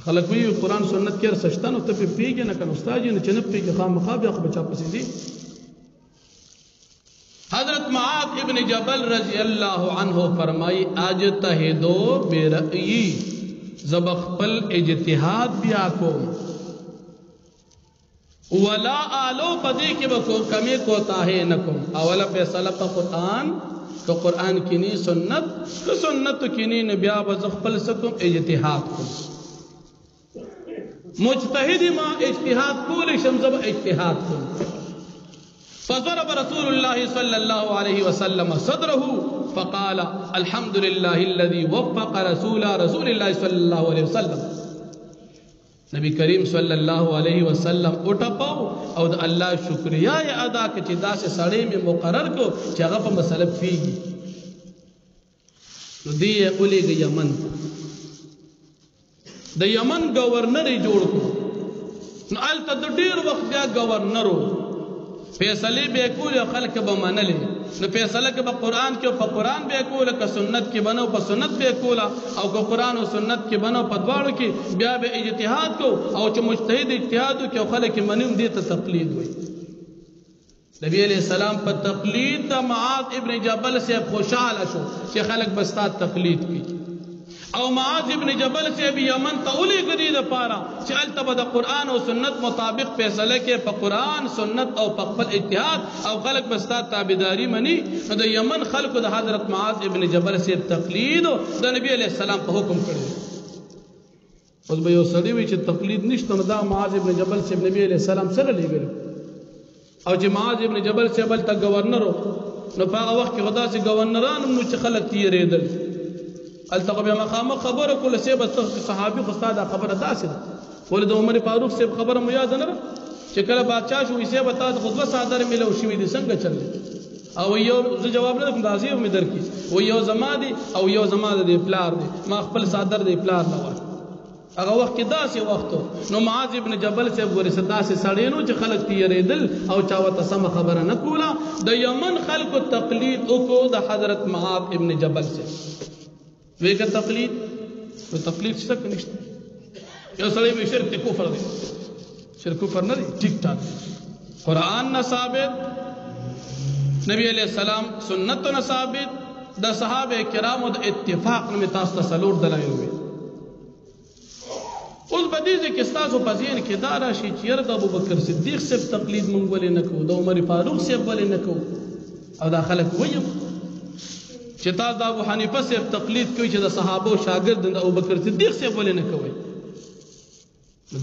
خلک وی قرآن سنت کې رسشتن او ته په پیګ نه کنه استاد نه چنه پیګ خامخا بیا خو بچا پسې دي حضرت معاذ ابن جبل رضی الله عنه فرمای اجتهدو برأیی زب خپل اجتهاد بیا کوم ولا آلو پدې کې به کمی کوتاه نه کوم اوله فیصله په قرآن تو قرآن کی نی سنت تو سنت کی نی نبیا بزخپل سکم اجتہاد کو مجتہد ما اجتہاد کول شمزب اجتہاد کو فضرب رسول الله صلی اللہ علیہ وسلم صدره فقال الحمد لله الذي وفق رسول الله صلی اللہ علیہ وسلم نبی کریم صلی اللہ علیہ وسلم اٹھاپاو او د الله شکریا ادا کړي چې داسې سړی می مقرر کو چې هغه په مسله پیږي نو دی اولیږي یمن د یمن گورنر یې جوړ کړو. نو هلته د ډېر وخت بیا گورنر و، فیصلې به یې کولې او خلک به منلې. نو فیصله که په قرآن کې په قرآن به یې کوله، که سنت کې بنو په سنت به یې کوله، او که قرآن او سنت کې بنو په دواړو کې بیا به اجتهاد کو. او چې مجتهد اجتهاد وکړي او خلک یې مني، دې ته تقلید وایي. نبی علیہ السلام په تقلید د معاذ ابن جبل سے خوشاله شو چې خلک به ستا تقلید کوي. او معاذ ابن جبل سے بھی یمن ته ولېږه دې دپاره چې هلته به د قرآن او سنت مطابق فیصله کې په قرآن سنت او په خپل اجتهاد، او خلک به ستا تابعداري مني. نو د یمن خلکو د حضرت معاذ ابن جبل سے تقلید د نبی علیہ السلام په حکم کړی. اوس به یو سړی وي چې تقلید نشته، نو دا معاذ ابن جبل سے نبی علیہ السلام سره لېږلی. او چې معاذ ابن جبل سے بل ته گورنر و، نو په هغه وخت کې خو داسې گورنران هم نو چې خلک تېرېدل. هلته خو بیا مخامخ خبره کوله، صاحب صحابي خو ستا دا خبره داسې ده. ولې د عمر فاروق صاحب خبره مو یاده نه ده چې کله بادشاه شو وایي صاحب تا ته خو 2 څادرې میلو شوي دي، څنګه چل دی؟ او یو زه جواب نه درکوم، داسې مې درکړي، وایي یو زما دی او یو زما د پلار دی، ما خپل څادر د پلار نه ورکړ. هغه وخت کې داسې وخت و. نو معاذ ابن جبل صاحب ګورې څه داسې سړی نو چې خلک تېرېدل او چا ورته سمه خبره نه کوله. د یمن خلکو تقلید وکړو د حضرت معاذ ابن جبل صاحب. وی که تقلید و تقلید شته که نشته؟ یو سړی وی شرک دی، کفر دی. شرک کفر نه دی، ټیک ټاک دی. قرآن نه ثابت، نبی علیہ السلام سنت نه ثابت، د صحابه کرامو د اتفاق نه تاسو ته 4 دلایل وي. اوس په دې کې ستاسو په ذهن کې دا راشي چې یاره د ابوبکر صدیق صاحب تقلید مونږ ولې نه کوو، د عمر فاروق صاحب ولې نه کوو؟ او دا خلک وایي چې تاسو د ابو حنیفه صاحب تقلید کوي چې د صحابو شاګرد د ابوبکر صدیق صاحب ولې نه کوي.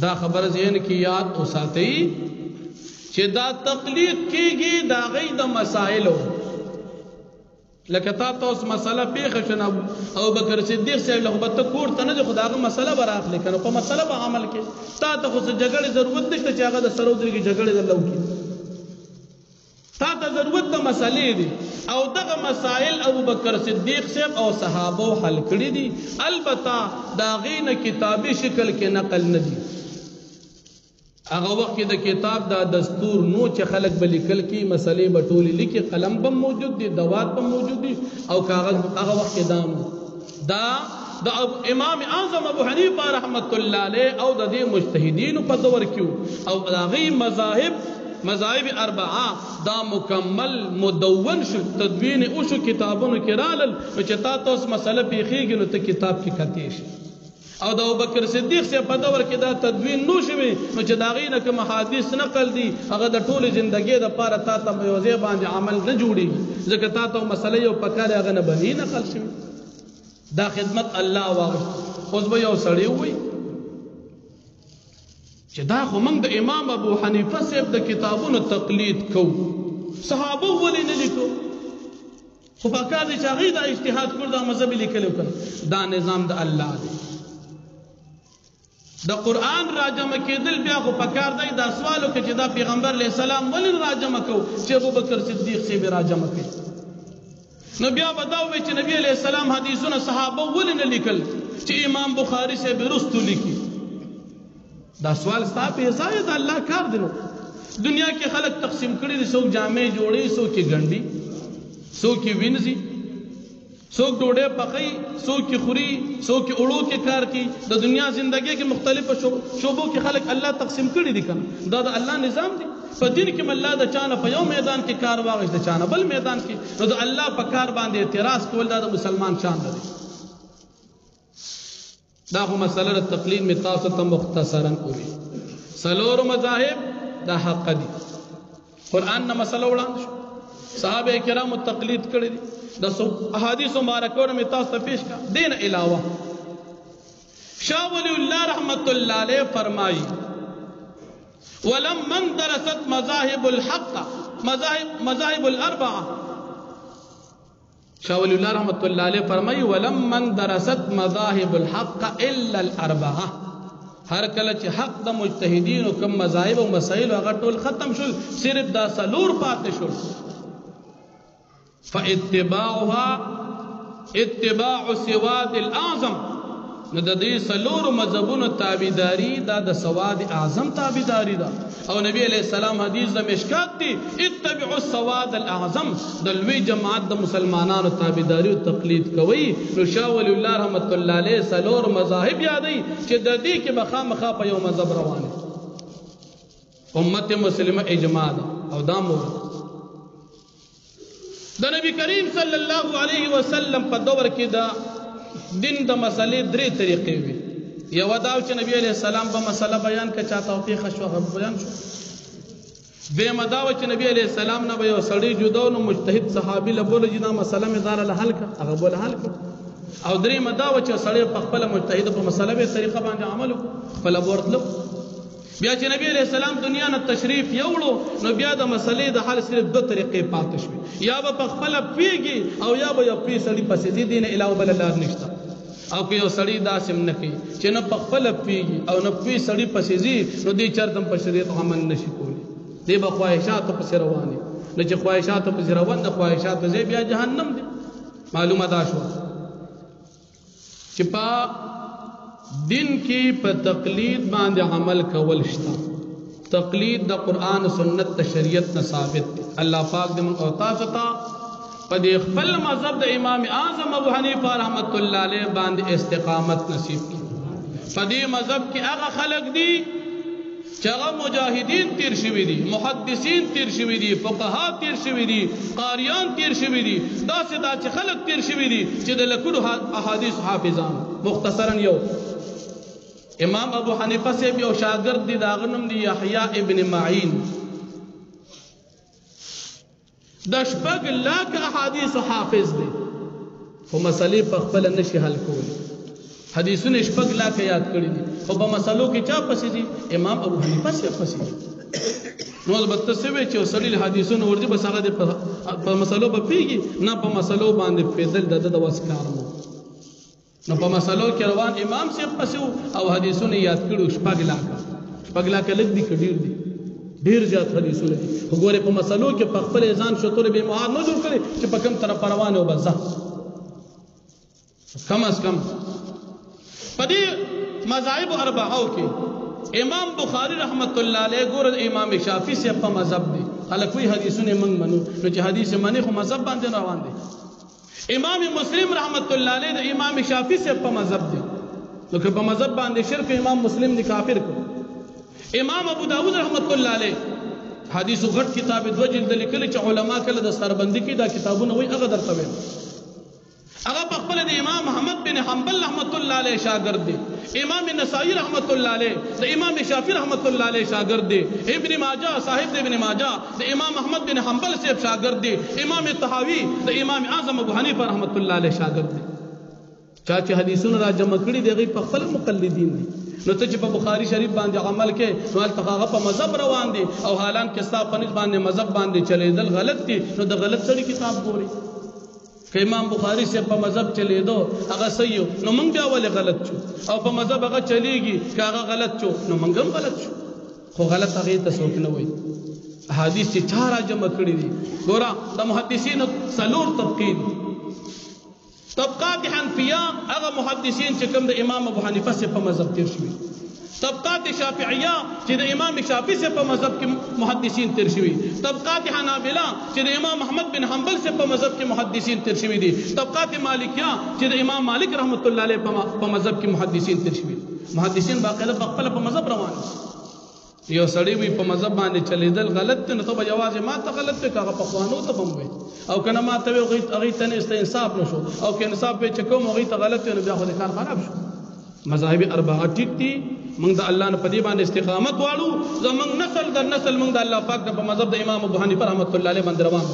دا خبره ذهن کې یاد وساتئ چې دا تقلید کېږي د هغوی د مسایلو. لکه تا ته اوس مسله پېښه شوه، ابوبکر صدیق صاحب له خو به ته کور ته نه ځې، خو د هغه مسله به راخلې که نو په مسله به عمل کې. تا ته خو څه جګړې ضرورت نشته چې هغه د سره ودرېږي جګړې درله وکړي. تا ته ضرورت د مسئلې دی، او دغه مسائل ابوبکر صدیق صاحب او صحابو حل کړي دي. البته د هغې نه کتابي شکل کې نقل نه دي. هغه وخت کې د کتاب دا دستور نو چې خلک به لیکل کی، مسئلې به ټولې لیکي، قلم به موجود دي، دوات به موجود دي، او کاغذ هغه وخت کې دا د امام اعظم ابو حنیفه رحمت الله علیه او د دې مجتهدینو په دور کې او د هغې مذاهب 4 دا مکمل مدون شو، تدوین وشو، کتابونو کې رالل. نو چې تا ته اوس مسله پېښېږي نو ته کتاب کې کتې شي. او د ابوبکر صدیق صاحب په دور کې دا تدوین نو شوی، نو چې د هغې نه کوم حدیث نقل دي هغه د ټولې زندګۍ دپاره تا ته په یو ځای باندې عمل نه جوړېږي، ځکه تا ته مسله یو پکار هغه نه بني نقل شوي. دا خدمت الله واغشت. اوس به یو سړی ووایي چې دا خو موږ د امام ابو حنیفه صاحب د کتابونو تقلید کوو، صحابه ولې نه لیکو؟ خو پکار دی چې هغوی دا اجتهاد کړو، دا مذهب یې لیکلی وکړه. دا نظام د الله دی. د قرآن راجمع کېدل بیا خو پکار دی دا سوال وکړي چې دا پیغمبر علیه السلام ولې راجمع کوو چې ابوبکر صدیق صاحب یې راجمع کړي. نو بیا به دا ووایي چې نبی علیه السلام حدیثونه صحابه ولې نه لیکل چې امام بخاري صاحب رستو لیکي. دا سوال ستا په ځای د الله کار دی. نو دنیا کې خلک تقسیم کړي دي، څوک جامې جوړي، څوک یې ګنډي، څوک یې وینځي، څوک ډوډۍ پخوي، څوک یې خوري، څوک یې اوړو کې کار کوي. د دنیا زندګۍ کې مختلفو شعبو کې خلک الله تقسیم کړي دي. کنه دا د الله نظام دی. په دین کې الله د چانه په یو میدان کې کار واغښت، د چانه بل میدان کې. نو د الله په کار باندې اعتراض کول دا د مسلمان شان نه دی. دا خو مسله د تقلید می تاسو ته مختصرا وي. 4 مذاهب دا حق دي. قرآن نه مسله وړاندې شو، صحابه کرامو تقلید کړی دي. د احادیث مبارکونه می تاسو ته پیش کړه. دین علاوه شاه ولی الله رحمت الله علیه فرمایي ولمن درست مذاهب الحق مذاهب 4. شاه ولی الله رحمت الله علیه فرمایي ولمن درست مذاهب الحق الا 4. هر کله چې حق د مجتهدینو کوم مذاهب او مسائل هغه ټول ختم شول، صرف دا 4 پاتې شول. فاتباعها اتباع سواد الاعظم نو د دې څلورو مذهبونو تابعداري دا د سواد اعظم تابعداري ده او نبی علیہ السلام حدیث د مشکات دی اتبعوا السواد الاعظم د لوی جماعت د مسلمانانو تابعداري او تقلید کوي. نو شاه ولی الله رحمت الله علیه څلور مذاهب یادي چې د دې کې مخامخا په یو مذهب روانه امت مسلمه اجماع ده او دا مو د نبی کریم صلی الله علیه وسلم په دور کې دا دین د مسلې درې طریقې وي. یو دا چې نبی علیہ السلام په مسله بیان کړه چا توفیق شو هغه بیان شو. دویم دا چې نبی علیہ السلام نه یو سړی جوړو نو مجتهد صحابي له بوله چې دا مسله مې دار له حل کړه هغه بوله حل کړه. او دریم دا چې سړی په خپل مجتهد په مسله به طریقه باندې عمل وکړي خپل ورتلو. بیا چې نبی علیہ السلام دنیا نه تشریف یوړو نو بیا د مسلې د حل صرف دو طریقې پاتې شوې. یا به په خپل پیږي او یا به یو پی سړی پسې دین علاوه بل لار نشته. او که یو سړی داسې نه کوي چې نه په خپل پیږي او نه پی سړی پسې ځي نو دې چرته په شریعت عمل نشي کولی. دې به خواهشاتو پسې روانې نو چې خواهشاتو پسې روان د خواهشاتو ځای بیا جهنم دی. معلومه دا شو چې په دین کې په تقلید باندې عمل کول شته. تقلید د قرآن و سنت د شریعت نه ثابت دی. الله پاک دې موږ او تاسو ته په دې خپل مذهب د امام اعظم ابو حنیفه رحمت الله علیه باندې استقامت نصیب کړي. په دې مذهب کې هغه خلق دي چې هغه مجاهدین تیر شوي دي، محدثین تیر شوي دي، فقها تیر شوي دي، قاریان تیر شوي دي، داسې دا چې خلق تیر شوي دي چې د لکونو احادیث حافظان. مختصرا یو امام ابو حنیفه سے یو شاگرد دی دا غنم دی یحیی ابن معین د شپږ لاک احادیث حافظ دی خو مسلې په خپل نشي حل کولی. حدیثونه شپږ لاک یاد کړی دي خو په مسلو کې چا پسې دي؟ امام ابو حنیفه سے پسې دي. نو البته سوي چې وسلیل حدیثونه ورته بس هغه په مسلو په پیږي نه په مسلو باندې فیدل د وسکار مو. نو په مسلو کې روان امام سے پسې او حدیثونه یاد کړو شپږ لاک لګ دي کډیر دي ډیر زیات حدیثونه دي. وګوره په مسلو کې په خپل ځان شتور به معاد نه جوړ کړي چې په کوم طرف روانه وبزه کم از کم په دې مذاهب اربعو کې امام بخاری رحمت الله علیه ګور امام شافعی سے په مذهب دي. خلک وی حدیثونه موږ منو نو چې حدیث منی خو مذهب باندې روان دي. امام مسلم رحمت الله علیه د امام شافعی سے په مذهب دي نو که په مذهب باندې شرک امام مسلم دی کافر کو. امام ابو داود رحمت الله علیه حدیث غټ کتاب دو جلد لیکل چې علما کله د سربندي کې دا کتابونه وای هغه درته ویم. هغه په خپل د امام محمد بن حنبل رحمت الله علیه شاګرد دی. امام نسائی رحمت الله علیه د امام شافعی رحمت الله علیه شاګرد دی. ابن ماجه صاحب ابن ماجه د امام احمد بن حنبل صاحب شاګرد دی. امام طحاوی د امام اعظم ابو حنیفه رحمت الله علیه شاګرد دی. چا چې حدیثونه را جمع کړي دی په خپل مقلدین دي. نو ته چې په بخاری شریف باندې عمل کې نو التقاغه په مذهب روان دي او حالان کې ستا په نسبت باندې مذهب باندې چلیدل غلط دي نو د غلط سړي کتاب ګوري. که امام بخاری سے په مذهب چلیدو هغه صحیح نو موږ بیا ولې غلط شو او په مذهب هغه چلیږي که هغه غلط شو نو موږ هم غلط شو. خو غلط هغه ته څوک نه وایي. احادیث چې چا را جمع کړي دي ګوره د محدثینو څلور طبقې دي. طبقات حنفیه هغه محدثین چې کوم د امام ابو حنیفه سے په مذهب تیر شوي. طبقات شافعیه چې د امام شافعی سے په مذهب کې محدثین تیر شوي. طبقات حنابلہ چې د امام احمد بن حنبل سے په مذهب کې محدثین تیر شوي دي. طبقات مالکیه چې د امام مالک رحمت الله علیه په مذهب کې محدثین تیر شوي. محدثین باقاعده په خپل په مذهب روان دي. یو سړی وي په مذهب باندې چلیدل غلط دی نو ته به یوازې ما ته غلط دی که هغه پخوانو ته به وي او که نه ما ته وي هغوی ته نه انصاف نه شو او که انصاف به چې کوم هغوی ته غلط دی نو بیا خو د کار خراب شو. مذاهب اربعه ټیک دي موږ د الله نه په دې باندې استقامت واړو. زموږ نسل در نسل موږ د الله پاک په مذهب د امام ابو حنیفه رحمت الله علیه باندې روان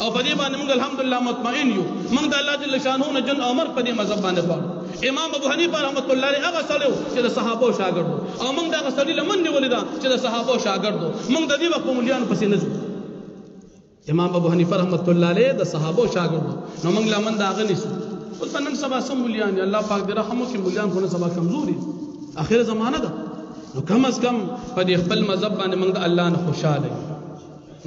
او په دې باندې موږ الحمدلله مطمئن یو. موږ د الله جل شانه نه جن عمر په دې مذهب باندې واړو. امام ابو حنیفه رحمت الله علیه هغه سړی چې د صحابه شاګرد او موږ دغه سړی لمن نیولې ده چې د صحابه شاګرد موږ د دې وخت په مليانو پسې نه ځو. امام ابو حنیفه رحمت الله علیه د صحابه شاګرد نو موږ لمن دا غني سو. اوس نن سبا سم مليان الله پاک دې رحم وکړي. مليان خو نه سبا کمزوري اخر زمانہ ده نو کم از کم په دې خپل مذهب باندې موږ د الله نه خوشاله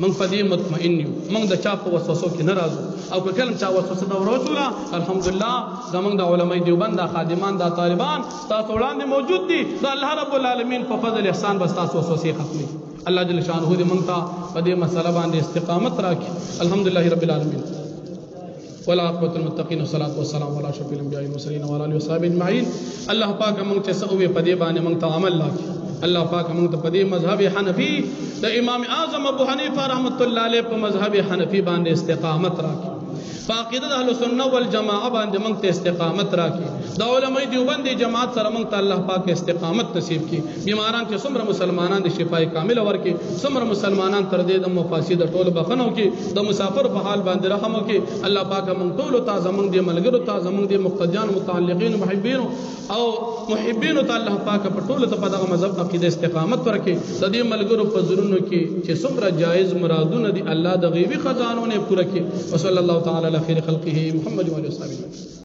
من پدې مطمئن یو من د چا په وسوسو کې ناراضو او که کلم چا وسوسه دا ورسوله الحمدلله زمونږ د علماء دیوبند د خادمان د طالبان تاسو وړاندې موجود دي د الله رب العالمین په فضل احسان بس تاسو وسوسې ختمي الله جل شانه دې مونږ ته په دې مسله باندې استقامت راکړي الحمدلله رب العالمین والعاقبة المتقين والصلاة والسلام على أشرف الأنبياء والمرسلين وعلى آله وصحبه أجمعين الله پاک موږ ته سوې په دې باندې موږ ته عمل راکړي الله پاک موږ ته په دې مذهب حنفي د امام اعظم ابو حنیفه رحمت الله علیه په مذهب حنفي باندې استقامت راکړي فعقیده اهل سنت والجماعه باندې موږ ته استقامت راکړي د علماء دیوبند جماعت سره موږ ته الله پاک استقامت نصیب کړي بیماران چې څومره مسلمانان د شفای کامل ورکړي څومره مسلمانان تر دې د مفاسد ټول بخنو کې د مسافر په حال باندې رحم وکړي الله پاک موږ ټول ته زمونږ د ملګرو ته زمونږ د مقتدیان متعلقین محبین او محبین ته الله پاک په ټول ته په دغه مذهب عقیده استقامت ورکړي د دې ملګرو په زړونو کې چې څومره جایز مرادونه دي الله د غیبی خزانو نه پوره کړي وصلی الله تعالی علی خیر خلقه محمد و علیه وصحبه